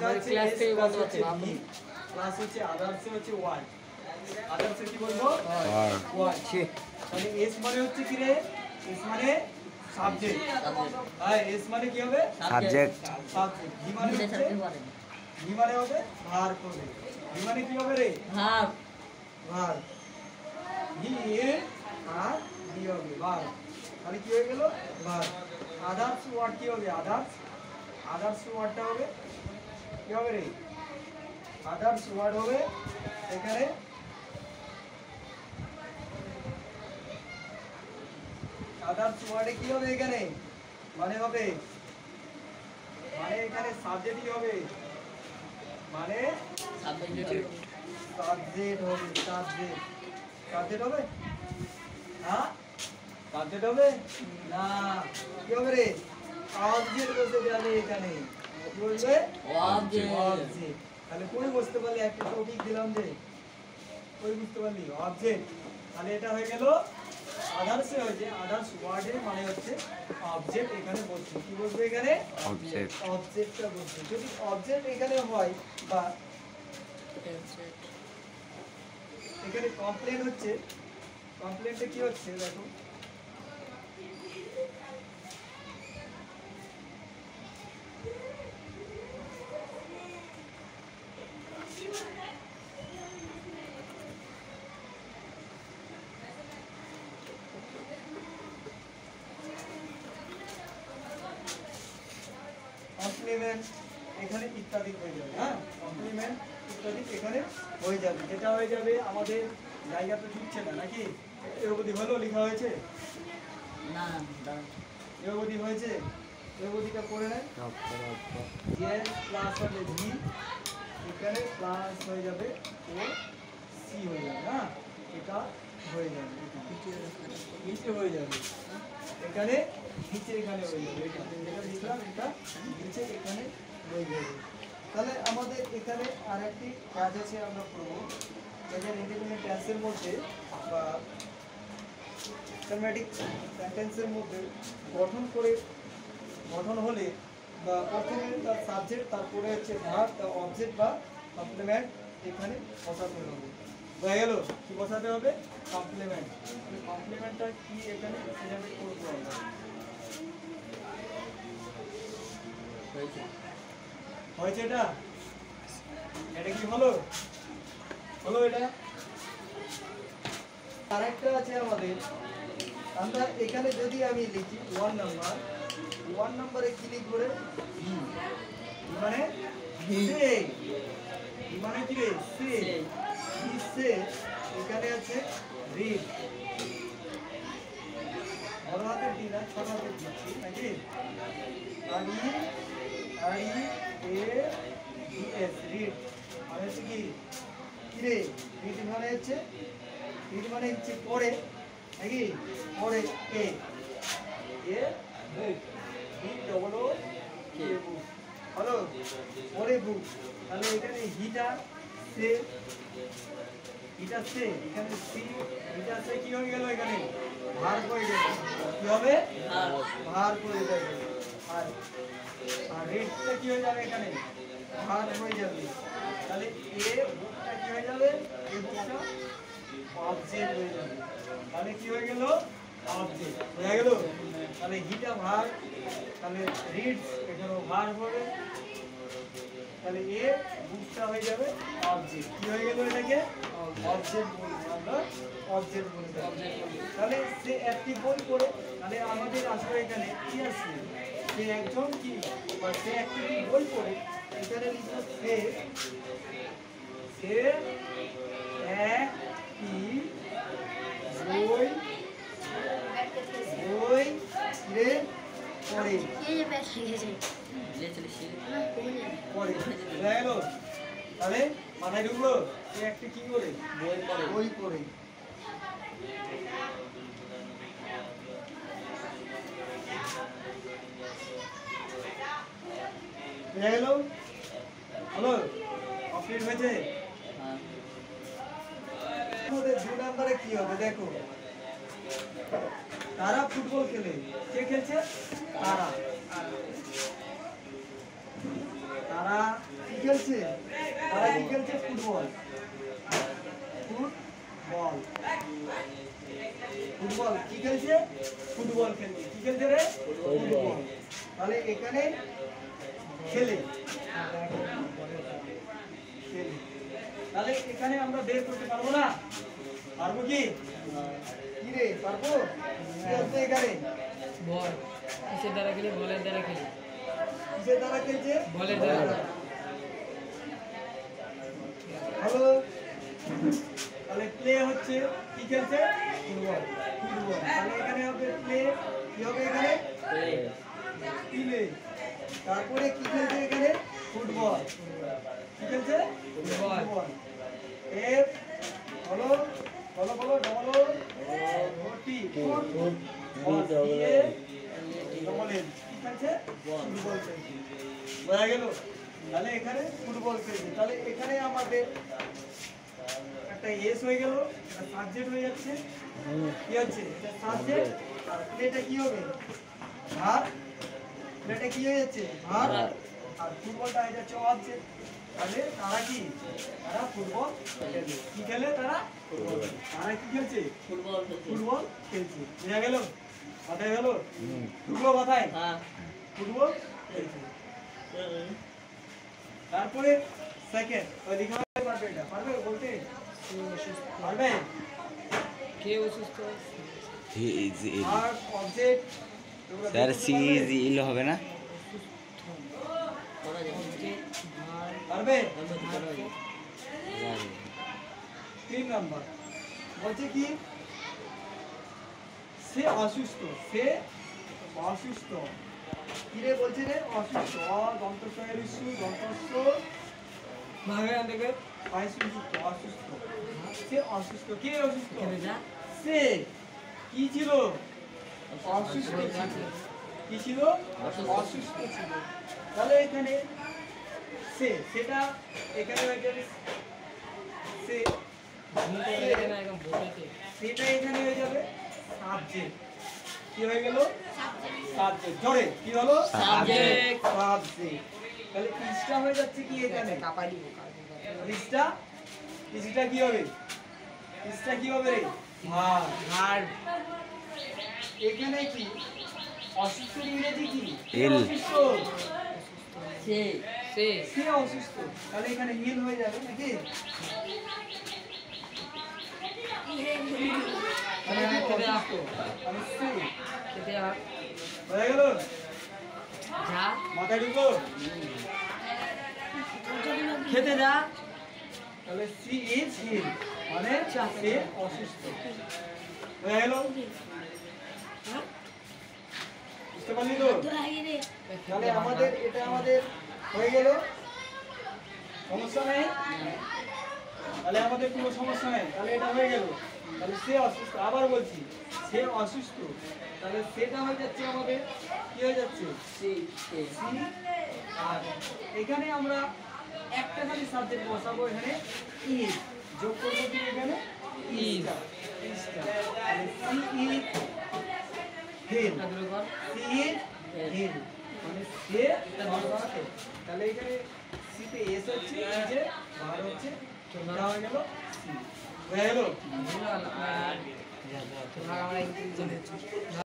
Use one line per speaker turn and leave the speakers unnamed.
Class থেকে বলতে পারছি না আমি ক্লাস হচ্ছে আদার্স হচ্ছে ওয়ার্ড আদার্স কি বলবো ওয়ার্ড তাহলে এস মানে হচ্ছে কি রে এস মানে সাবজেক্ট হ্যাঁ এস মানে কি হবে
সাবজেক্ট
সাবজেক্ট ভি মানে হচ্ছে ভি মানে হবে ভার হবে ভি মানে কি হবে রে
ভার
ভার ভি এ আর ভি হবে ভার তাহলে কি হয়ে গেল ভার আদার্স ওয়ার্ড কি হবে আদার্স ওয়ার্ডটা হবে কি হবে রে আদার্স ওয়ার্ড হবে এখানে আদার্স ওয়ার্ডে কি হবে এখানে মানে হবে মানে এখানে সাবজেক্ট কি হবে মানে সাবজেক্ট হবে সাবজেক্ট হবে হ্যাঁ সাবজেক্ট হবে না কি হবে রে অবজেক্ট বলতে যাবে এখানে কি বলবে অবজেক্ট তাহলে কই বুঝতে পারলি একটা টপিক দিলাম যে কই বুঝতে পারলি অবজেক্ট তাহলে এটা হয়ে গেল আদার্সে হয়েছে আদার্স ওয়ার্ডের মানে হচ্ছে অবজেক্ট এখানে বলছি কি বলবো এখানে অবজেক্টটা বলছি যদি অবজেক্ট এখানে হয় বা এখানে কমপ্লেন হচ্ছে কমপ্লেনটা কি হচ্ছে দেখো কমপ্লিমেন্ট এখানে ইত্যাদি হয়ে যাবে হ্যাঁ কমপ্লিমেন্ট ইত্যাদি এখানে হয়ে যাবে যেটা হয়ে যাবে আমাদের জায়গাতে ঢুকছে না নাকি এ অবধি হলো লেখা হয়েছে
না
এ অবধি হয়েছে এ অবধিটা করে নেন যে প্লাস হবে ভি এখানে প্লাস হয়ে যাবে ও সি হয়ে যাবে হ্যাঁ এটা হয়ে যাবে নিচে হয়ে যাবে এখানে নিচে এখানে হয়ে যাবে এটা যেটা লিখলাম এটা নিচে এখানে হয়ে যাবে তাহলে আমাদের এখানে আরেকটি কাজ আছে আমরা করব যেটা ইন্ডিপেন্ডেন্ট টেন্সের মধ্যে বা সিস্টেম্যাটিক সেন্টেন্সের মধ্যে গঠন হলে বা প্রথমে তার সাবজেক্ট তারপরে হচ্ছে ভার্ব তার অবজেক্ট বা কমপ্লিমেন্ট এখানে বসাতে হবে হয়ে গেল কি বসাতে হবে কমপ্লিমেন্ট কমপ্লিমেন্টটা কি এখানে সেভাবে করবো আমরা হয়েছে এটা কি হলো এটা আরেকটা আছে আমাদের আমরা এখানে যদি আমি লিখি 1 নাম্বারে কি লিখব রে মানে সে মানে কি রে সে এখানে আছে রিড বড় হাতের ডি না ছোট হাতের দিচ্ছি নাকি READS রিড মানে হচ্ছে কি রে রিড মানে হচ্ছে পড়ে নাকি পড়ে এ বুক বি ডবল ও কে বুক হলো পড়ে বুক তাহলে এখানে হিটা সে এখানে সি হিটা সে কি হয়ে গেল এখানে ভার হয়ে গেল কি হবে ভার হয়ে যাবে আর রেডটা কি হয়ে যাবে এখানে ভার হয়ে যাবে তাহলে এ বুকটা কি হয়ে যাবে এ বুকটা অবজেক্ট হয়ে যাবে তাহলে কি হয়ে গেল অবজেক্ট হয়ে গেল তাহলে হিটা ভার তাহলে রিডস এখানে ভার হবে তাহলে এ বুকটা হয়ে যাবে অবজেক্ট কি হয়ে গেল এটাকে অবজেক্ট বলবো আমরা অবজেক্ট বলতে তাহলে সে একটি বই পড়ে তাহলে আমাদের আসলে এখানে কি আছে সে একজন কি বা সে একটি বই পড়ে এখানে লিখবো সে একটি বই রে পড়ে তাহলে মাথায় ঢুকলো সে একটি কি করে বই পড়ে হ্যালো কমপ্লিট হয়েছে আমাদের 2 নম্বরে কি হবে দেখো তারা ফুটবল খেলে কে খেলছে তারা কি খেলছে? তারা কি খেলছে? ফুটবল। ফুটবল। ফুটবল কি খেলছে? ফুটবল খেলছে। কি খেলছে রে? ফুটবল। তাহলে এখানে খেলে। তাহলে এখানে আমরা বের করতে পারবো না? পারবো কি? কি রে পারবো? কি হচ্ছে এখানে?
বল কিসের দ্বারা খেলে? বলের দ্বারা খেলে।
কিসের দ্বারা খেলছে?
বলের দ্বারা।
হ্যালো, তাহলে প্লে হচ্ছে কি খেলছে? ফুটবল। ফুটবল। তাহলে এখানে হবে প্লে। কি হবে এখানে? প্লে। তারপরে কি খেলছে এখানে? ফুটবল। কি খেলছে? ফুটবল। এফ হলো বলো বলো double O T football. A double L কি খেলছে? ফুটবল খেলছে। বোঝা গেল? তাহলে এখানে ফুটবল খেলছে। তাহলে এখানে আমাদের একটা এস হয়ে গেল, এটা সাবজেক্ট হয়ে যাচ্ছে। কি হচ্ছে? এটা সাবজেক্ট। আর প্লেটা কি হবে? ভার্ব। প্লেটা কি হয়ে যাচ্ছে? ভার্ব। আর ফুটবলটা হয়ে যাচ্ছে অবজেক্ট। তাহলে তারা কি? তারা ফুটবল খেলে। কি খেলে তারা? ফুটবল। তারা কি খেলছে? ফুটবল খেলছে। ফুটবল খেলছে। বোঝা গেল? মাথায় গেল? ঢুকলো মাথায়? হ্যাঁ। ফুটবল খেলছে। তারপরে সেকেন্ড ওই লিখা পারবে, এটা পারবে বলতে? পারবে?
কে অসুস্থ?
He is ill.
আর object
sir she is ill হবে না?
পারবে? 3 নাম্বার বলছে কি? সে অসুস্থ। সে অসুস্থ। কি রে বলছে রে? অসুস্থ। দন্তস্ব এরিসু দন্তস্ব
ভাগে দেখবে
অসুস্থ। অসুস্থ। সে অসুস্থ। কে অসুস্থ?
যা
সে কি ছিল? অসুস্থ ছিল। কি ছিল? অসুস্থ ছিল। তাহলে এখানে সেটা এখানে হয়ে যাবে সে।
না একদম বলতে
সেটা এখানে হয়ে যাবে সাবজেক্ট। কি হয়ে গেল? সাবজেক্ট। জোরে কি হলো?
সাবজেক্ট।
সাবজেক্ট। তাহলে ইসটা হয়ে যাচ্ছে কি এখানে?
কাপালি
ইসটা কি হবে? ইসটা কি হবে রে? ভার্ব।
ভার্ব।
এখানে কি? অসুস্থের ইংরেজি কি?
ইল।
অসুস্থ।
সে সে
সে অসুস্থ। তাহলে এখানে ইল হয়ে যাবে নাকি? তাহলে এখানে অসুস্থ। তাহলে সে
খেতে হবে
হয়ে গেল?
যা
মাথায় ঢুকলো?
খেতে যা।
তাহলে সি ইজ ইল মানে সে অসুস্থ। হয়ে গেল? বুঝতে পারলি তো? তাহলে এটা আমাদের হয়ে গেল। সমস্যা নেই? তাহলে আমাদের কোনো সমস্যা নেই। তাহলে এটা হয়ে গেল। তাহলে সে অসুস্থ। আবার বলছি সে অসুস্থ। তাহলে সেটা হয়ে যাচ্ছে আমাদের কি হয়ে যাচ্ছে? সি। আর এখানে আমরা একটা খালি সাবজেক্ট বসাবো, এখানে ইজ যোগ করবো কি এখানে?
Is.
She is hill. She is hill মানে সে অসুস্থ। তাহলে এখানে সিতে এস হচ্ছে, ইজে ভার হচ্ছে, তোমরা হয়ে গেল সি। হয়ে গেল?
আমরা